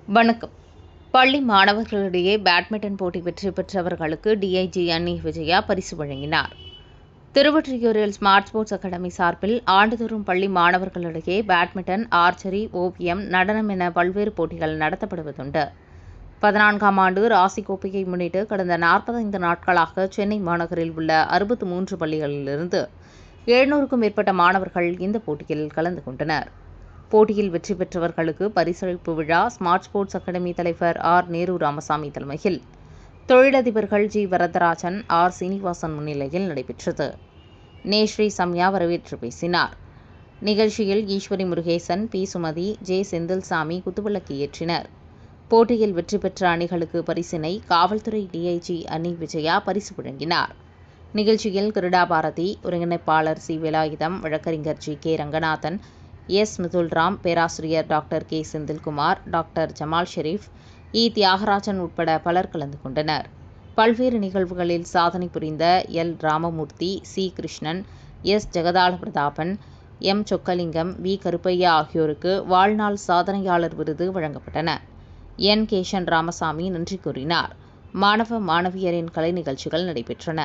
வணக்கம். பள்ளி மாணவர்களிடையே பேட்மிண்டன் போட்டி வெற்றி பெற்றவர்களுக்கு டிஐஜி அன்னி விஜயா பரிசு வழங்கினார். திருவொற்றியூரில் ஸ்மார்ட் ஸ்போர்ட்ஸ் அகாடமி சார்பில் ஆண்டுதோறும் பள்ளி மாணவர்களிடையே பேட்மிண்டன், ஆர்ச்சரி, ஓவியம், நடனம் என பல்வேறு போட்டிகள் நடத்தப்படுவதுண்டு. 14ஆம் ஆண்டு ராசி கோப்பையை முன்னிட்டு கடந்த 45 நாட்களாக சென்னை மாநகரில் உள்ள 63 பள்ளிகளிலிருந்து 700க்கும் மேற்பட்ட மாணவர்கள் இந்த போட்டியில் கலந்து கொண்டனர். போட்டியில் வெற்றி பெற்றவர்களுக்கு பரிசளிப்பு விழா ஸ்மார்ட் ஸ்போர்ட்ஸ் அகாடமி தலைவர் ஆர். நேரு ராமசாமி தலைமையில் தொழிலதிபர்கள் ஜி. வரதராஜன், ஆர். சீனிவாசன் முன்னிலையில் நடைபெற்றது. நேஸ்ரீ சம்யா வரவேற்று பேசினார். நிகழ்ச்சியில் ஈஸ்வரி முருகேசன், பி. சுமதி, ஜே. செந்தில்சாமி குத்துவிளக்கு ஏற்றினர். போட்டியில் வெற்றி பெற்ற அணிகளுக்கு பரிசினை காவல்துறை டிஐஜி அன்னி விஜயா பரிசு வழங்கினார். நிகழ்ச்சியில் கிருடா பாரதி, ஒருங்கிணைப்பாளர் சி. வேலாயுதம், வழக்கறிஞர் G. K. Ranganathan, S. Mithulram, பேராசிரியர் doctor K. Senthilkumar, doctor Jamal Sherif, E. Thiyagarajan உட்பட பலர் கலந்து கொண்டனர். பல்வேறு நிகழ்வுகளில் சாதனை புரிந்த L. Ramamoorthy, C. Krishnan, S. Jagathala Prathapan, M. Chokkalingam, V. Karuppaiya ஆகியோருக்கு வாழ்நாள் சாதனையாளர் விருது வழங்கப்பட்டன. என். கேஷன் ராமசாமி நன்றி கூறினார். மாணவ, மாணவியரின் கலை நிகழ்ச்சிகள் நடைபெற்றன.